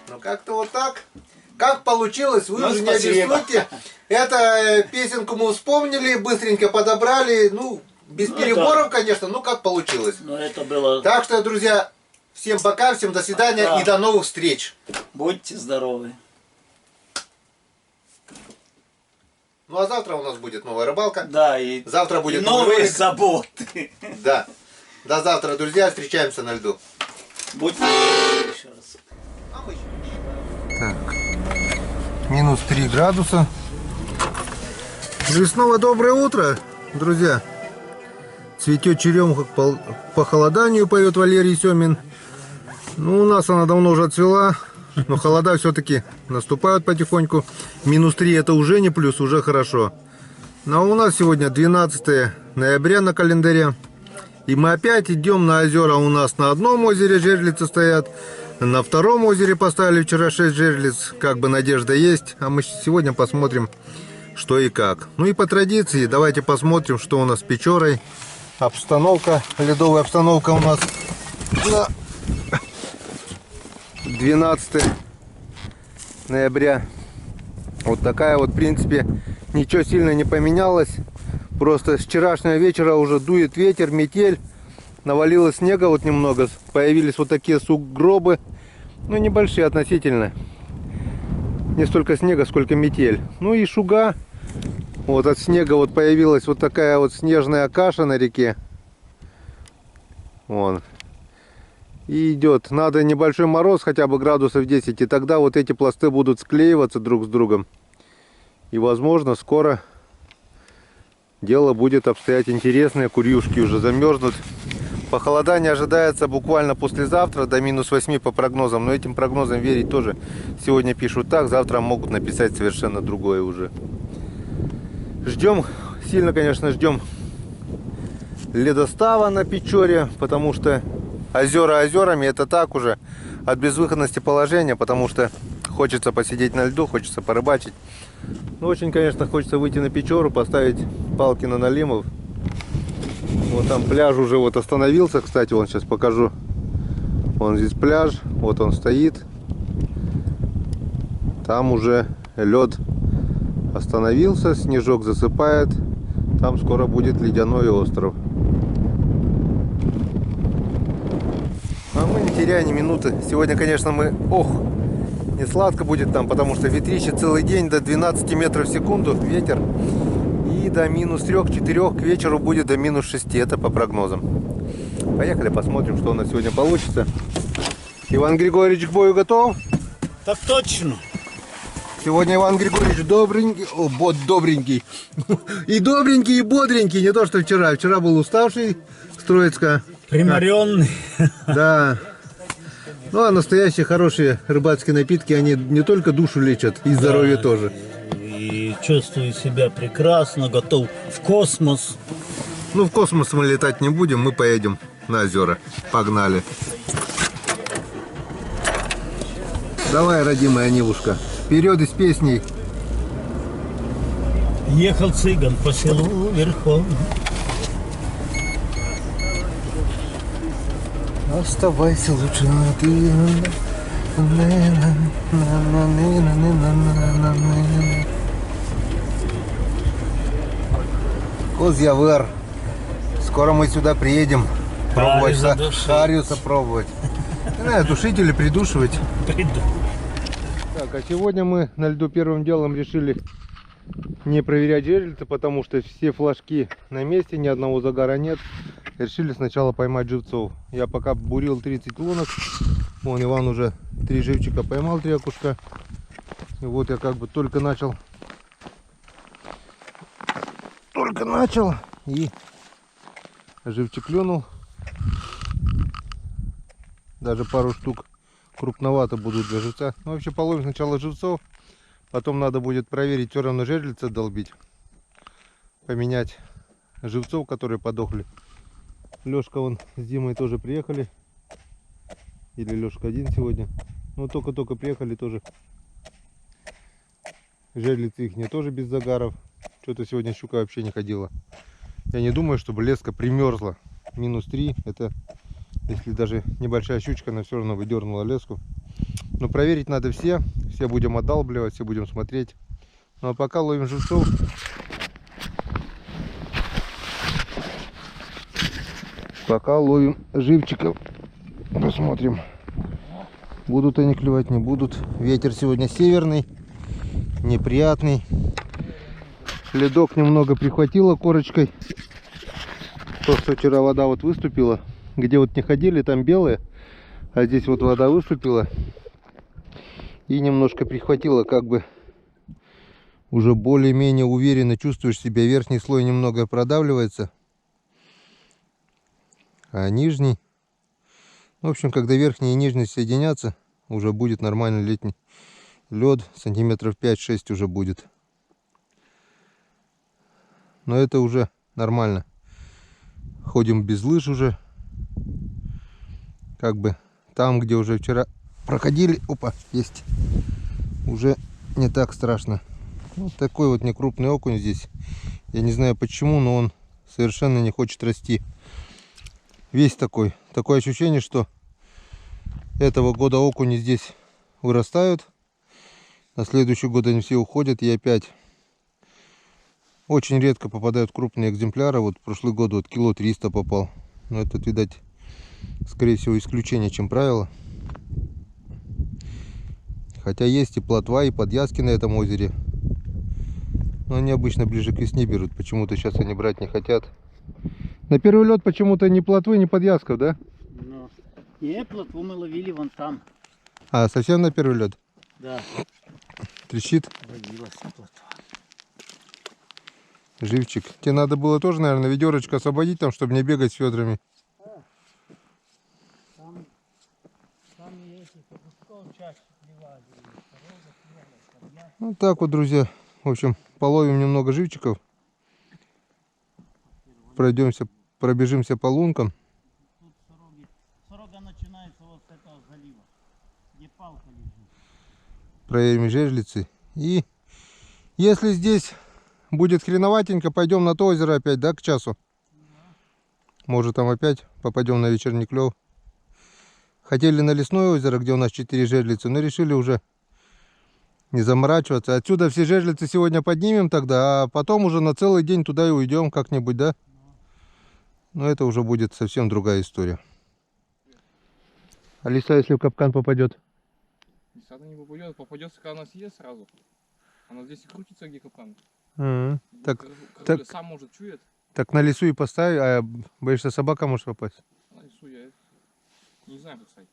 Ну как-то вот так. Как получилось, вы уже не обессудьте. Это песенку мы вспомнили, быстренько подобрали. Ну, без переборов, конечно, ну как получилось. Но это было... Так что, друзья, всем пока, всем до свидания и до новых встреч. Будьте здоровы. Ну а завтра у нас будет новая рыбалка. Да, и завтра будет новые заботы. Да. До завтра, друзья, встречаемся на льду. Будьте здоровы еще раз. Так. Минус 3 градуса. Ну и снова доброе утро, друзья. Цветет черемуха по похолоданию, поет Валерий Семин. Ну, у нас она давно уже отцвела, но холода все-таки наступают потихоньку. Минус 3 это уже не плюс, уже хорошо. Но у нас сегодня 12 ноября на календаре. И мы опять идем на озера. У нас на одном озере жерлицы стоят. На втором озере поставили вчера 6 жерлиц. Как бы надежда есть. А мы сегодня посмотрим, что и как. Ну и по традиции давайте посмотрим, что у нас с Печорой. Обстановка, ледовая обстановка у нас на 12 ноября. Вот такая вот, в принципе, ничего сильно не поменялось. Просто с вчерашнего вечера уже дует ветер, метель. Навалилось снега вот немного. Появились вот такие сугробы. Ну, небольшие относительно. Не столько снега, сколько метель. Ну и шуга. Вот от снега вот появилась вот такая вот снежная каша на реке. Вон. И идет. Надо небольшой мороз, хотя бы градусов 10. И тогда вот эти пласты будут склеиваться друг с другом. И возможно скоро дело будет обстоять интересное. Курюшки уже замерзнут. Похолодание ожидается буквально послезавтра до минус 8 по прогнозам. Но этим прогнозам верить тоже. Сегодня пишут так, завтра могут написать совершенно другое уже. Ждем, сильно, конечно, ждем ледостава на Печоре, потому что озера озерами, это так уже от безвыходности положения, потому что хочется посидеть на льду, хочется порыбачить. Ну, очень, конечно, хочется выйти на Печору, поставить палки на налимов. Вот там пляж уже вот остановился, кстати, вон сейчас покажу. Вон здесь пляж, вот он стоит. Там уже лед остановился, снежок засыпает. Там скоро будет ледяной остров. А мы не теряя ни минуты. Сегодня, конечно, мы... Ох, не сладко будет там, потому что ветрище целый день до 12 метров в секунду. Ветер. И до минус 3-4 к вечеру будет до минус 6. Это по прогнозам. Поехали, посмотрим, что у нас сегодня получится. Иван Григорьевич к бою готов? Так точно. Сегодня Иван Григорьевич добренький, добренький. И добренький, и бодренький, не то что вчера. Вчера был уставший с Троицка. Приморенный. Да. Ну а настоящие хорошие рыбацкие напитки, они не только душу лечат, и здоровье тоже. И чувствую себя прекрасно, готов в космос. Ну в космос мы летать не будем, мы поедем на озера. Погнали. Давай, родимая Нивушка. Вперед и с песней. Ехал цыган по селу верхом. Оставайся лучше ты. Козьявыр. Скоро мы сюда приедем. Пробовать Хариуса пробовать. Не знаю, душить или придушивать. Так, а сегодня мы на льду первым делом решили не проверять жерлицы, потому что все флажки на месте, ни одного загара нет. Решили сначала поймать живцов. Я пока бурил 30 лунок. Вон Иван уже 3 живчика поймал, 3 окушка. И вот я как бы только начал и живчик клюнул. Даже пару штук крупновато будут для живца. Ну, вообще половим сначала живцов, потом надо будет проверить, все равно жерлица долбить, поменять живцов, которые подохли. Лешка вон с Димой тоже приехали, или Лешка один сегодня. Ну только-только приехали тоже. Жерлицы их не тоже без загаров. Что-то сегодня щука вообще не ходила. Я не думаю, чтобы леска примерзла. -3, это если даже небольшая щучка, она все равно выдернула леску. Но проверить надо все будем отдалбливать, все будем смотреть. Ну а пока ловим живцов. Пока ловим живчиков. Посмотрим, будут они клевать, не будут. Ветер сегодня северный, неприятный. Ледок немного прихватило корочкой. То, что вчера вода вот выступила, где вот не ходили, там белые, а здесь вот вода выступила и немножко прихватило, как бы уже более-менее уверенно чувствуешь себя. Верхний слой немного продавливается, а нижний, в общем, когда верхний и нижний соединятся, уже будет нормальный летний лед, сантиметров 5-6 уже будет. Но это уже нормально. Ходим без лыж уже. Как бы там, где уже вчера проходили, опа, есть, уже не так страшно. Вот такой вот некрупный окунь здесь. Я не знаю почему, но он совершенно не хочет расти. Весь такое ощущение, что этого года окуни здесь вырастают, на следующий год они все уходят, и опять очень редко попадают крупные экземпляры. Вот прошлый год вот кило 300 попал. Но это, видать, скорее всего исключение, чем правило. Хотя есть и плотва, и подъязки на этом озере. Но они обычно ближе к весне берут. Почему-то сейчас они брать не хотят. На первый лед почему-то ни плотвы, ни подъязков, да? Ну, не, плотву мы ловили вон там. А, совсем на первый лед? Да. Трещит? Водилась плотва. Живчик. Тебе надо было тоже, наверное, ведерочко освободить там, чтобы не бегать с ведрами. Там есть, чаще плевали. Вот так вот, друзья. В общем, половим немного живчиков. Пройдемся, пробежимся по лункам. Тут сороги. Сорога начинается вот с этого залива, где палка лежит. Проверим жерлицы. И если здесь будет хреноватенько, пойдем на то озеро опять, да, к часу? Может, там опять попадем на вечерний клев. Хотели на лесное озеро, где у нас 4 жерлицы, но решили уже не заморачиваться. Отсюда все жерлицы сегодня поднимем тогда, а потом уже на целый день туда и уйдем как-нибудь, да? Но это уже будет совсем другая история. Алиса, если в капкан попадет? Если она не попадет, попадется, когда она съест сразу. Она здесь и крутится, где капкан. Так, так сам может чует. Так на лесу и поставь, а боишься, собака может попасть? На лесу я не знаю, как ставить.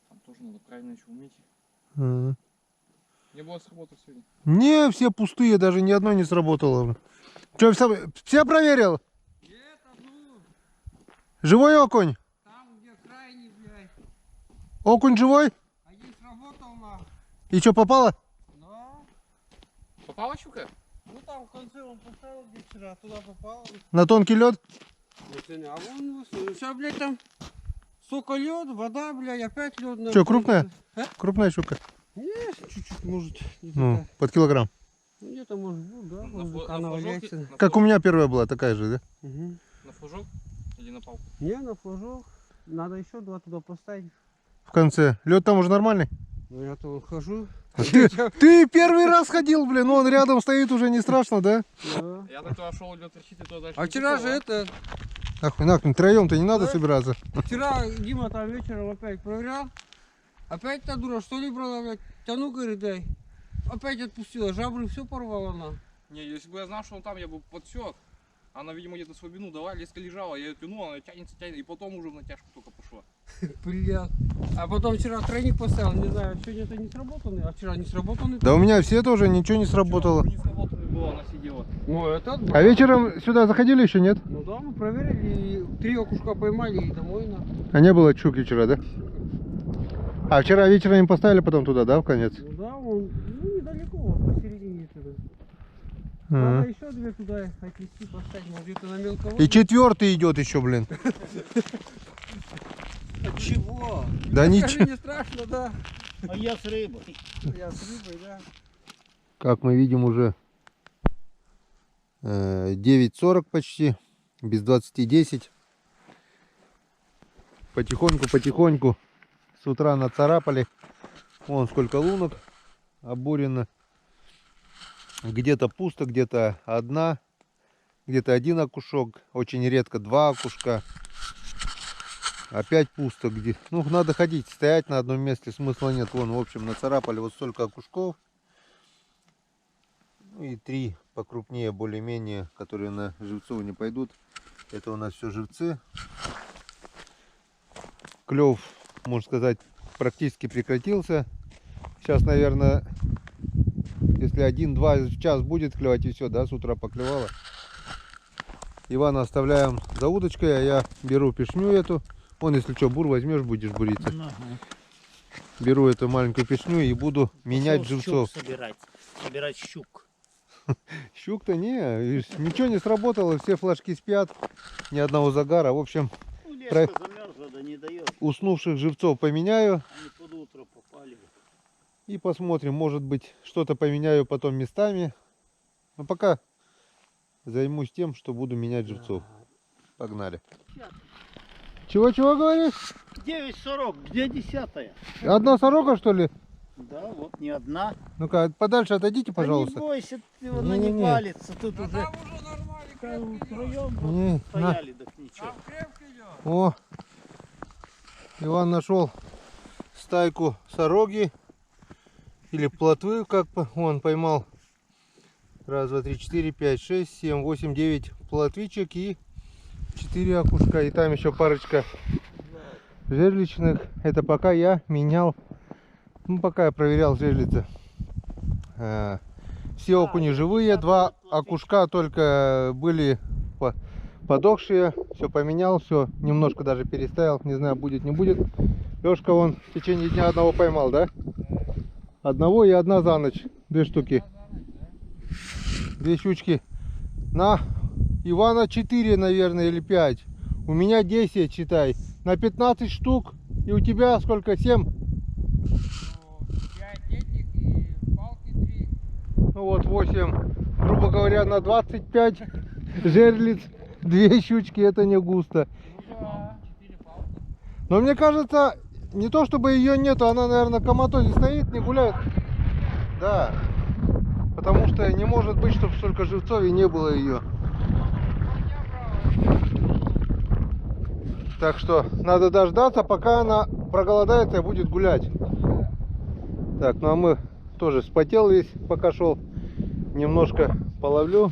Там тоже надо правильно еще уметь. Не было сработать сегодня. Не, все пустые, даже ни одной не сработало. Че, все проверил? Нет, одну. Живой окунь? Там, где крайний, блядь. Окунь живой? Один сработал на. И что, попало? Да. Попала щука? Ну там в конце он поставил, где вчера, туда попал. На тонкий лед? А вон, сейчас, блядь, там сука лед, вода, блядь, опять лед. Что, крупная? А? Крупная щука? Нет, чуть-чуть, может. Ну, под килограмм. Где-то может быть, да, На может, флажок- она на валяется. флажок- Как у меня первая была, такая же, да? Угу. На флажок или на палку? Не, на флажок. Надо еще два туда поставить. В конце. Лед там уже нормальный? Ну я то хожу. Ты первый раз ходил, блин, ну он рядом стоит, уже не страшно, да? Да. Я так туда шел, лед трещит, и туда дальше. А не вчера пошел, же а? это, Нахуй, троем-то не надо Да. собираться. вчера Дима там вечером опять проверял. Опять та дура, что ли, брала, блядь? Тяну, говорит, дай. Опять отпустила, жабры все порвала она. Не, если бы я знал, что он там, я бы подсек. Она, видимо, где-то слабину дала, леска лежала, я ее тянул, она тянется, и потом уже в натяжку только пошла. Бля. А потом вчера тройник поставил, не знаю, сегодня это не сработанный, а вчера не сработанный. Да у меня все тоже, ничего не сработало. Не сработанный было, она сидела. Ну, этот, А вечером сюда заходили еще, нет? ну да, мы проверили, и 3 окушка поймали и домой на. А не было щуки вчера, да? А вчера вечером им поставили потом туда, да, в конец? Ну да, он, ну недалеко, вот посередине туда. Ага. Надо еще 2 туда отнести, поставить, может где-то на мелководье. И четвертый идет еще, блин. От чего? Да Скажи, ничего. не страшно, да. А я с рыбой. Я с рыбой, да. Как мы видим, уже 9:40 почти, без 20:10. Потихоньку с утра нацарапали. Вон сколько лунок обурено. Где-то пусто, где-то одна, где-то один окушок, очень редко два окушка. Опять пусто где. Ну, надо ходить, стоять на одном месте смысла нет. Вон, в общем, нацарапали вот столько окушков. Ну и 3 покрупнее, более-менее, которые на живцов не пойдут. Это у нас все живцы. Клев, можно сказать, практически прекратился. Сейчас, наверное, если 1-2 в час будет клевать и все, да, с утра поклевало. Ивана оставляем за удочкой, а я беру пешню эту. Вон, если что, бур возьмешь, будешь буриться. Беру эту маленькую пешню и буду менять живцов. Собирать щук. Щук-то не, видишь, ничего не сработало, все флажки спят, ни одного загара. В общем, Ну, леска замерзла, да не дает. уснувших живцов поменяю Они под утро попали. и посмотрим, может быть, что-то поменяю потом местами. Но пока займусь тем, что буду менять живцов. Погнали. Чего говоришь? 9:40, где 10-я? Одна сорока, что ли? Да, вот не одна. Ну-ка, подальше отойдите, пожалуйста. Да не бойся, ты она не Не-не-не. палится. Тут уже Там уже нормально. втроем Не, стояли, так ничего. Там крепкий лед. О, Иван нашел стайку сороги или плотвы, как он поймал. Раз, два, три, четыре, пять, шесть, семь, восемь, 9 плотвичек и 4 окушка. И там еще парочка жерличных. Это пока я менял, ну пока я проверял жерлицы. Все окуни живые, 2 окушка только были подохшие. Все поменял, все немножко даже переставил. Не знаю, будет, не будет. Лешка вон в течение дня одного поймал, да? Одного и одна за ночь. 2 штуки. 2 щучки. На Ивана 4, наверное, или 5. У меня 10, считай. На 15 штук. И у тебя сколько? 7? 5 этих и палки 3. Ну вот 8. Грубо говоря, на 25 жерлиц 2 щучки. Это не густо. Но мне кажется, не то чтобы ее нету, она, наверное, в коматозе стоит, не гуляет. Да. Потому что не может быть, чтобы столько живцов и не было ее. Так что надо дождаться, пока она проголодается и будет гулять. Так, ну а мы тоже вспотел весь, пока шел. Немножко половлю.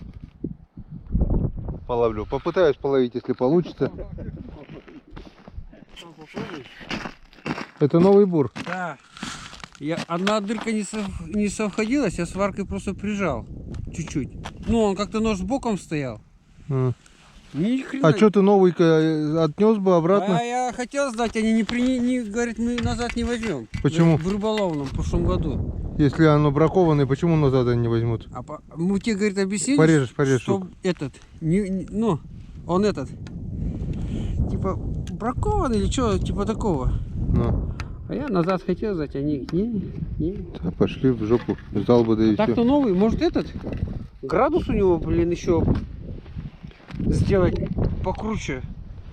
Попытаюсь половить, если получится. Это новый бур. Да. Одна дырка не совходилась, я сваркой просто прижал. Чуть-чуть. Ну, он как-то нож боком стоял. Ни хрена. А что ты новый отнес бы обратно? А я хотел сдать, они говорят, мы назад не возьмем. Почему? В рыболовном в прошлом году. Если оно бракованное, почему назад они не возьмут? Мы тебе, говорит, объяснили, Порежешь что штуку. этот, он этот, типа бракованный или что, типа такого. Ну. А я назад хотел сдать, они не. Да, пошли в жопу, сдал бы, да и Так-то все. новый, может этот, градус у него, блин, еще сделать покруче.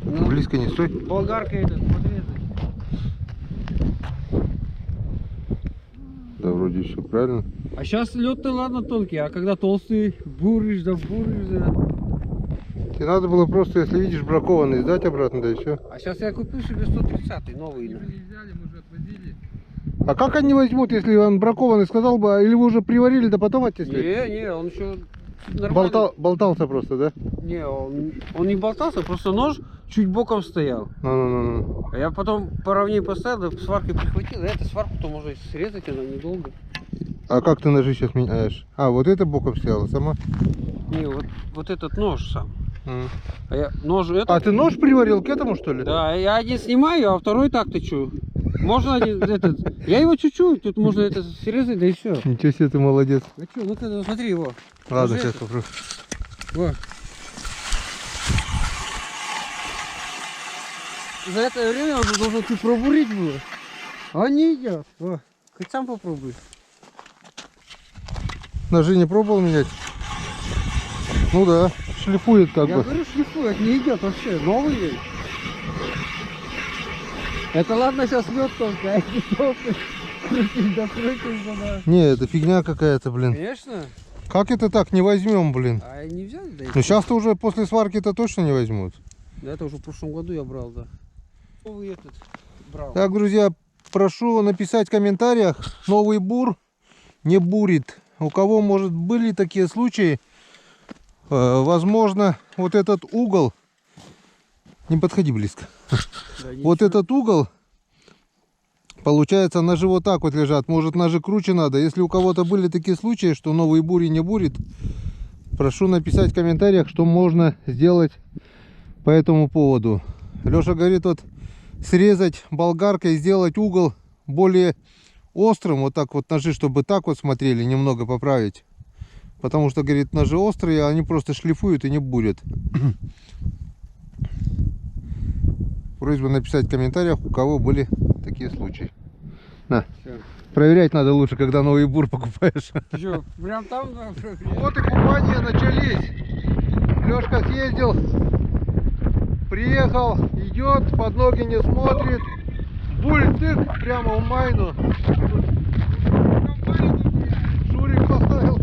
Ну, Близко не стой. болгаркой этот подрезать. Да, вроде все правильно. А сейчас лед-то ладно тонкий, а когда толстый, буришь, да. Тебе надо было просто, если видишь бракованный, сдать обратно, да и все. А сейчас я купил себе 130-й, новый. Мы не взяли, мы же отвозили. А как они возьмут, если он бракованный, сказал бы, или вы уже приварили, да потом отнесли? Не, он еще нормально. Болтался просто, да? Не, он не болтался, просто нож чуть боком стоял. Ну. А я потом поровнее поставил, да сваркой прихватил. А эту сварку-то можно и срезать, она недолго. А как ты ножи сейчас меняешь? А, вот это боком стояла сама? Не, вот этот нож сам. М. А я нож этот... А ты нож приварил к этому, что ли? Да, я один снимаю, а второй так тычу. Можно один этот... Я его чуть-чуть, тут можно это срезать, да и все. Ничего себе, ты молодец. А что, ну ты смотри его. Ладно, Уже сейчас это. попробую. Вот. За это время он должен чуть пробурить было. А не идет. Во. Хоть сам попробуй. Ножи не пробовал менять? Ну да, шлифует как Я бы. говорю, шлифует, не идет вообще. Новый весь. Это ладно, сейчас лед только, а эти толпы крутить, да крутить, да. Не, это фигня какая-то, блин. Конечно. Как это так не возьмем, блин? А не взяли, да? Ну сейчас-то уже после сварки-то точно не возьмут. Да, это уже в прошлом году я брал, да. Новый этот брал. Так, друзья, прошу написать в комментариях, новый бур не бурит. У кого, может, были такие случаи, возможно, вот этот угол, не подходи близко, Да, вот этот угол, получается, ножи вот так вот лежат, может, ножи круче надо. Если у кого-то были такие случаи, что новый бури не бурит, прошу написать в комментариях, что можно сделать по этому поводу. Леша говорит, вот срезать болгаркой, сделать угол более острым, вот так вот ножи, чтобы так вот смотрели, немного поправить. Потому что, говорит, ножи острые, а они просто шлифуют и не бурят. Просьба написать в комментариях, у кого были такие случаи. На. Всё. Проверять надо лучше, когда новый бур покупаешь. Ты что, прям там? Вот и купания начались. Лешка съездил, приехал, идет, под ноги не смотрит. Буль-тык прямо в майну. Шурик поставил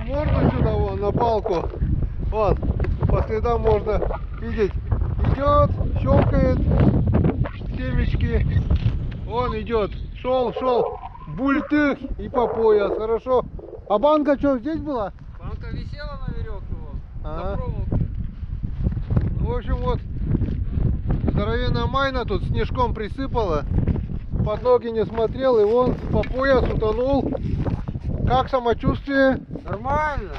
морду сюда вон, на палку. Вот, по следам можно видеть. Идет, щелкает семечки. Он идет. Шел. Буль-тык и по пояс. Хорошо. А банка что, здесь была? Банка висела на веревке вон. Ага. На проволоке. В общем, вот здоровенная майна тут снежком присыпала. Под ноги не смотрел, и вон по пояс утонул. Как самочувствие? Нормально.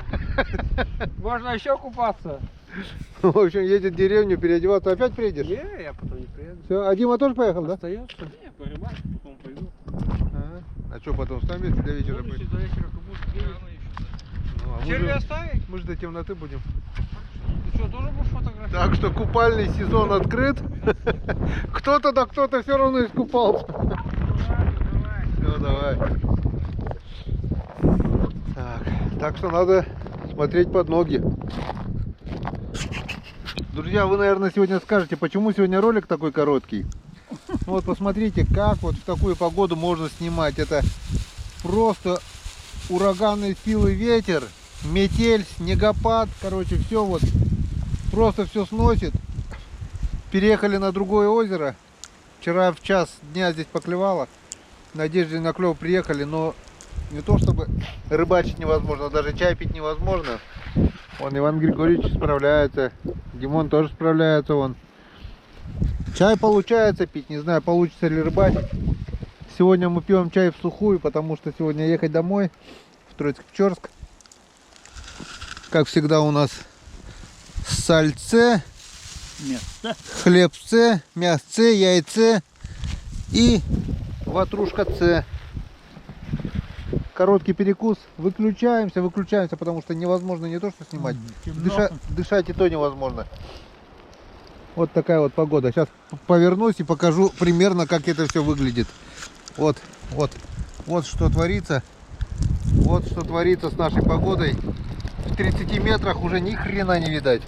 Можно еще купаться. В общем, едет в деревню переодеваться. Опять приедешь? Не, я потом не приеду. Все, а Дима тоже поехал, да? Остается? Не, порыбачу, потом пойду. Ага. А что потом с нами до вечера Будешь будет? до вечера капусту Рано еще. Ну, а Черви оставить? мы же до темноты будем. Ты что, тоже будешь фотографировать? Так что купальный сезон открыт. Кто-то да кто-то все равно искупался. Все, давай. Так что надо смотреть под ноги. Друзья, вы, наверное, сегодня скажете, почему сегодня ролик такой короткий. Ну вот посмотрите, как вот в такую погоду можно снимать. Это просто ураганной силы ветер, метель, снегопад, короче, все вот просто все сносит. Переехали на другое озеро. Вчера в час дня здесь поклевало. В надежде на клев приехали, но не то чтобы рыбачить невозможно, даже чай пить невозможно. Вон Иван Григорьевич справляется, Димон тоже справляется, вон. Чай получается пить, не знаю, получится ли рыбачить. Сегодня мы пьем чай в сухую, потому что сегодня ехать домой в Троицк-Печорск. Как всегда у нас сальце, Место. хлебце, мясце, яйце и ватрушка С. Короткий перекус. Выключаемся, потому что невозможно не то что снимать. Темно. Дышать и то невозможно. Вот такая вот погода. Сейчас повернусь и покажу примерно, как это все выглядит. Вот что творится. Вот что творится с нашей погодой. В 30 метрах уже ни хрена не видать.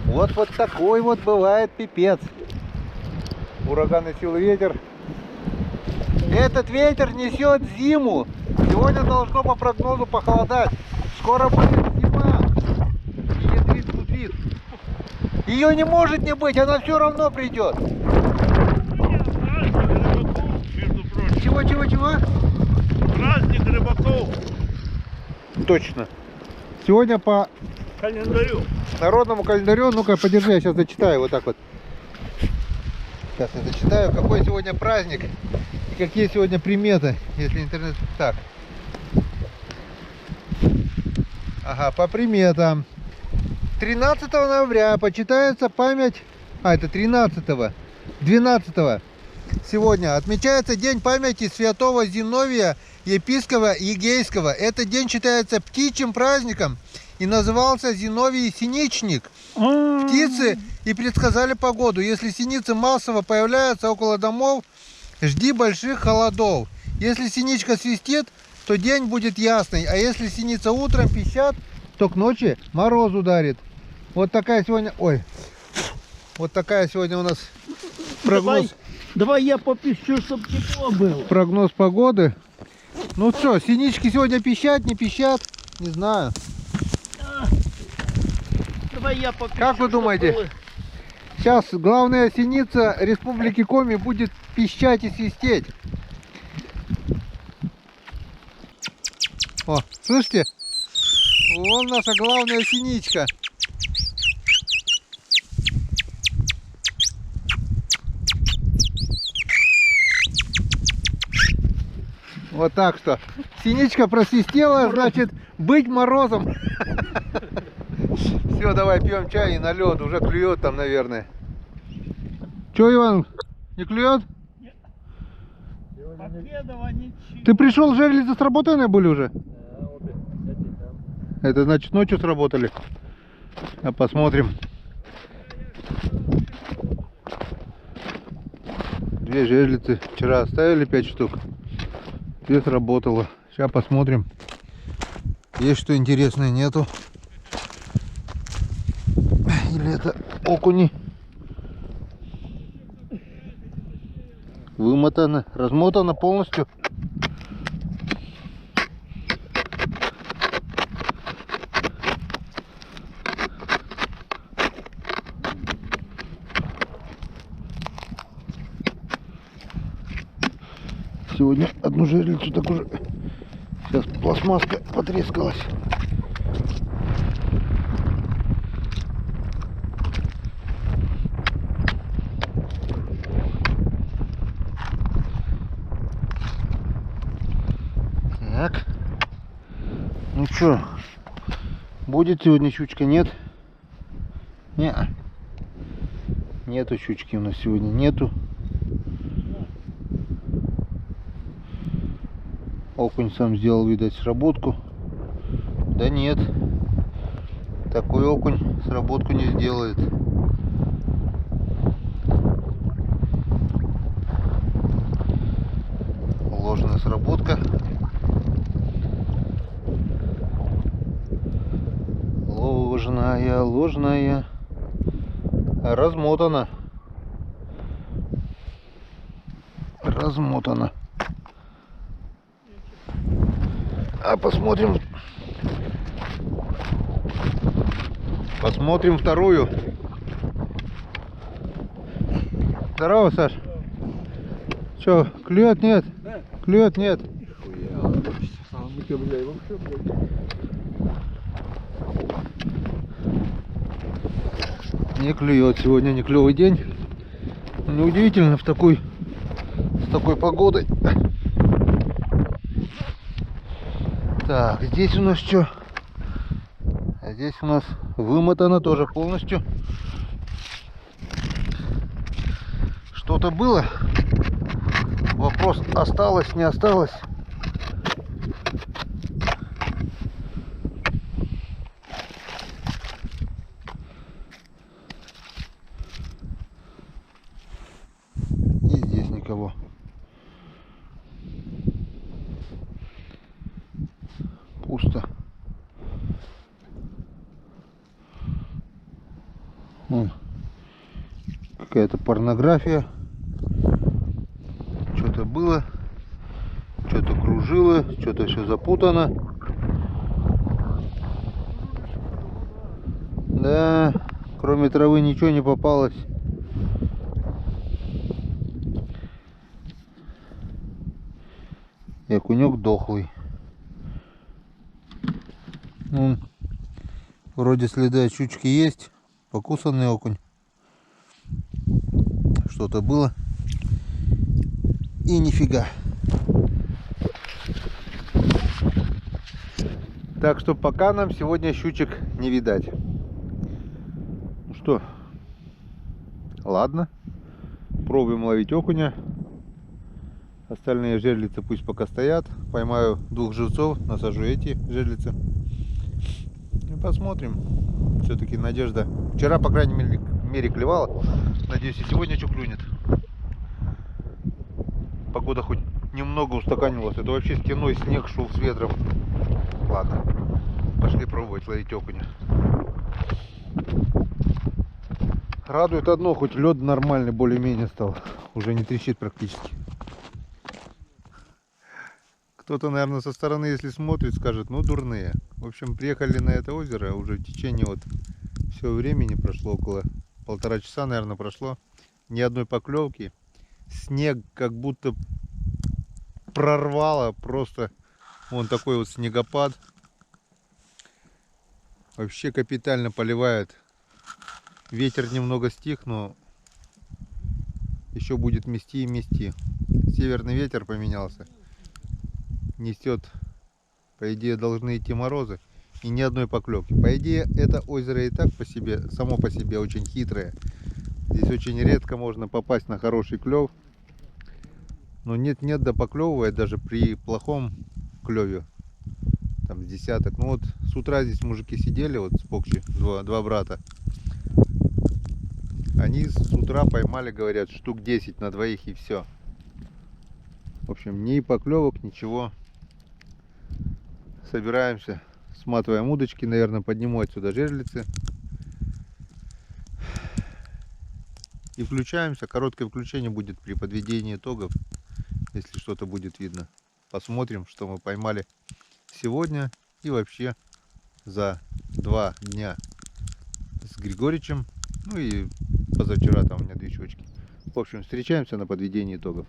Вот такой вот бывает пипец. Ураганной силы ветер. Этот ветер несет зиму. Сегодня должно по прогнозу похолодать. Скоро будет зима. И ядрит мудрит. Ее не может не быть, она все равно придет. Между прочим. Чего? Праздник рыбаков. Точно. Сегодня по Календарю. народному календарю, ну-ка, подержи, я сейчас зачитаю вот так вот. Сейчас я зачитаю, какой сегодня праздник и какие сегодня приметы, если интернет... Так. Ага, по приметам. 13 ноября почитается память... это 13-го. 12-го. Сегодня отмечается день памяти святого Зиновия, епископа Егейского. Этот день считается птичьим праздником и назывался Зиновий Синичник. Птицы и предсказали погоду. Если синицы массово появляются около домов, жди больших холодов. Если синичка свистит, то день будет ясный. А если синица утром пищат, то к ночи мороз ударит. Вот такая сегодня... Ой. Вот такая сегодня у нас прогноз. Давай я попищу, чтобы тепло было. Прогноз погоды. Ну что, синички сегодня пищат, не пищат? Не знаю. Давай я попищу. Как вы думаете? Сейчас главная синица Республики Коми будет пищать и свистеть. О, слышите? Вон наша главная синичка. Вот так что. Синичка просвистела, значит, быть морозом. Все, давай пьем чай и на лед. Уже клюет там, наверное. Че, Иван, не клюет? Покедова ничего. Ты пришел, жерлицы сработанные были уже? Это значит ночью сработали. А посмотрим. 2 жерлицы вчера оставили 5 штук. 2 сработало. Сейчас посмотрим. Есть что интересное, нету. Или это окуни. Вымотано, размотано полностью. Сегодня одну жерлицу так уже. Сейчас пластмасска потрескалась. Так. Ну что, будет сегодня щучка? Нет? Не. Нету щучки у нас сегодня, нету. Окунь сам сделал, видать, сработку. Да нет. Такой окунь сработку не сделает. Ложная сработка. Ложная. Размотана. А посмотрим. Посмотрим вторую. Здорово, Саш. Че, клюет, нет? Да. Клюет, нет? Не клюет сегодня, не клевый день. Неудивительно с такой погодой. Так, здесь у нас что? А здесь у нас вымотано тоже полностью. Что-то было. Вопрос, осталось, не осталось. И здесь никого. Пусто. Какая-то порнография. Что-то было. Что-то кружило. Что-то все запутано. Да, кроме травы ничего не попалось. И окунек дохлый. Ну, вроде следы от щучки есть. Покусанный окунь. Что-то было. И нифига. Так что пока нам сегодня щучек не видать. Ну что, ладно. Пробуем ловить окуня. Остальные жерлицы пусть пока стоят. Поймаю 2 живцов, насажу эти жерлицы. И посмотрим. Все-таки надежда. Вчера, по крайней мере, клевала. Надеюсь, и сегодня что клюнет. Погода хоть немного устаканивалось. Это вообще стеной снег шел с ветром. Ладно, пошли пробовать ловить окуня. Радует одно, хоть лед нормальный более-менее стал. Уже не трещит практически. Кто-то, наверное, со стороны, если смотрит, скажет, ну дурные. В общем, приехали на это озеро, уже в течение вот всего времени прошло, около 1,5 часа, наверное, прошло. Ни одной поклевки. Снег как будто прорвало, просто вон такой вот снегопад. Вообще капитально поливает. Ветер немного стих, но еще будет мести и мести. Северный ветер поменялся. Несет, по идее, должны идти морозы. И ни одной поклевки. По идее, это озеро и так по себе, само по себе очень хитрое. Здесь очень редко можно попасть на хороший клев. Но нет-нет, да поклевывает даже при плохом клеве. Там с десяток. Ну вот с утра здесь мужики сидели, вот с Покчи, два брата. Они с утра поймали, говорят, штук 10 на двоих и все. В общем, ни поклевок, ничего. Собираемся, сматываем удочки, наверное, подниму отсюда жерлицы. И включаемся. Короткое включение будет при подведении итогов, если что-то будет видно. Посмотрим, что мы поймали сегодня и вообще за 2 дня с Григоричем. Ну и позавчера там у меня 2 щучки. В общем, встречаемся на подведении итогов.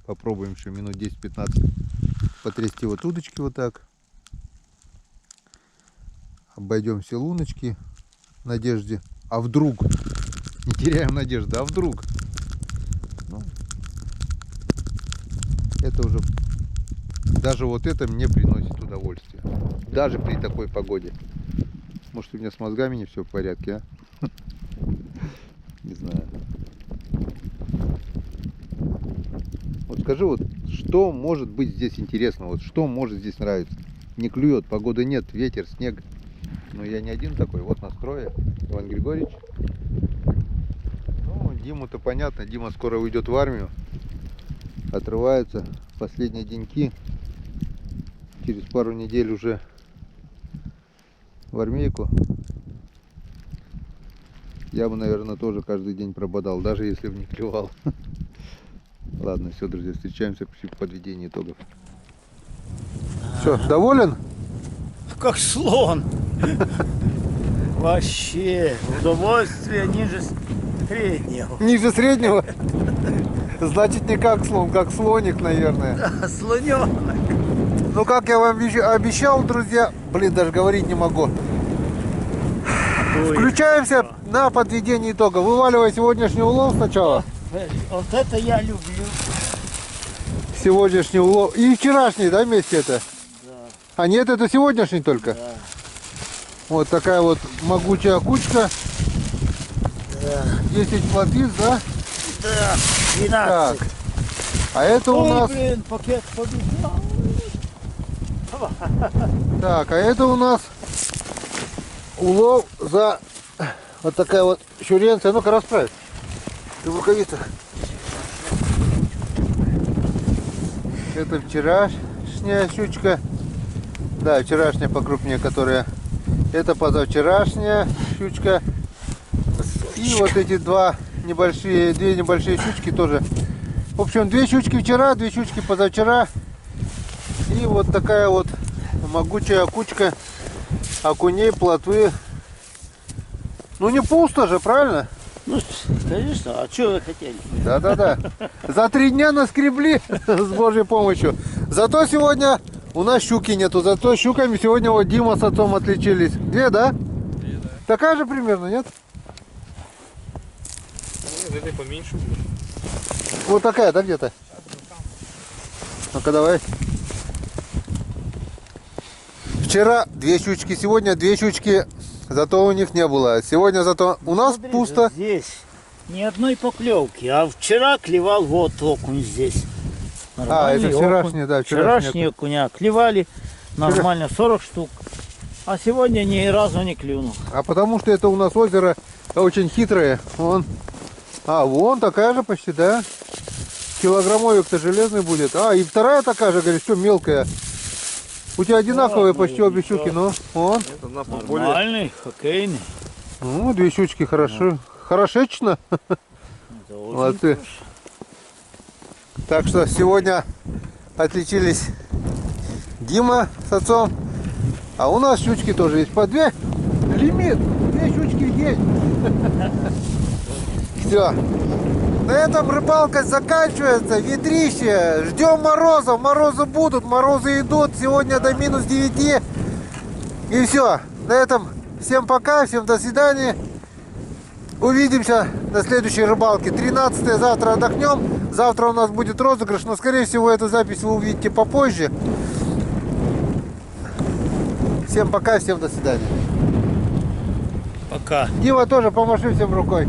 Попробуем еще минут 10-15 потрясти вот удочки вот так. Обойдем все луночки в надежде. А вдруг? Не теряем надежды, а вдруг? Ну, это уже... Даже вот это мне приносит удовольствие. Даже при такой погоде. Может, у меня с мозгами не все в порядке, а? Не знаю. Вот скажи, вот что может быть здесь интересно? Вот что может здесь нравиться? Не клюет, погоды нет, ветер, снег. Но я не один такой. Вот настрое. Иван Григорьевич. Ну, Диму-то понятно. Дима скоро уйдет в армию. Отрывается. Последние деньки. Через пару недель уже в армейку. Я бы, наверное, тоже каждый день прободал, даже если бы не клевал. Ладно, все, друзья, встречаемся при подведении итогов. Все, доволен? Как слон. Вообще, удовольствие ниже среднего. Ниже среднего? Значит, не как слон, как слоник, наверное. Слоненок. Ну, как я вам обещал, друзья, блин, даже говорить не могу. Включаемся на подведение итога. Вываливай сегодняшний улов сначала. Вот это я люблю. Сегодняшний улов. И вчерашний, да, вместе это? Да. А нет, это сегодняшний только? Да. Вот такая вот могучая кучка. Да. 10 плотвиц, да? Да. 12. Так. А это у нас... Блин, пакет побежал. Так, а это у нас улов за вот такая вот щуренция. Ну-ка, расправь. Ты в рукавицах. Это вчерашняя щучка. Да, вчерашняя покрупнее, которая. Это позавчерашняя щучка. И вот эти две небольшие щучки тоже. В общем, 2 щучки вчера, 2 щучки позавчера. И вот такая вот могучая кучка окуней, плотвы. Ну не пусто же, правильно? Ну, конечно, а что вы хотели? Да-да-да. За 3 дня наскребли с Божьей помощью. Зато сегодня у нас щуки нету. Зато щуками сегодня вот Дима с отцом отличились. 2, да? 2, да. Такая же примерно, нет? Нет, этой поменьше будет. Вот такая, да, где-то? Ну-ка, давай. Вчера 2 щучки, сегодня 2 щучки, зато у них не было. Сегодня зато у нас Смотри, пусто. Здесь ни одной поклевки, а вчера клевал вот окунь здесь. А, Нормальный это вчерашний, окунь. да, Вчерашние окуня клевали нормально 40 штук, а сегодня ни разу не клюнул. А потому что это у нас озеро очень хитрое. Вон. А, вон такая же почти, да? Килограммовик-то железный будет. А, и вторая такая же, говоришь, что мелкая. У тебя одинаковые почти обе щуки, но он. Одна поболее. Нормальный, хоккейный. Ну, две щучки хорошо. Хорошечно. Это очень Молодцы. хорошо. Так что сегодня отличились Дима с отцом. А у нас щучки тоже есть. По две. Лимит. Две щучки есть. Все. На этом рыбалка заканчивается. Ветрище. Ждем морозов. Морозы будут. Морозы идут. Сегодня до минус 9. И все. На этом всем пока. Всем до свидания. Увидимся на следующей рыбалке. 13 завтра отдохнем. Завтра у нас будет розыгрыш. Но скорее всего эту запись вы увидите попозже. Всем пока. Всем до свидания. Пока. Дима тоже помаши всем рукой.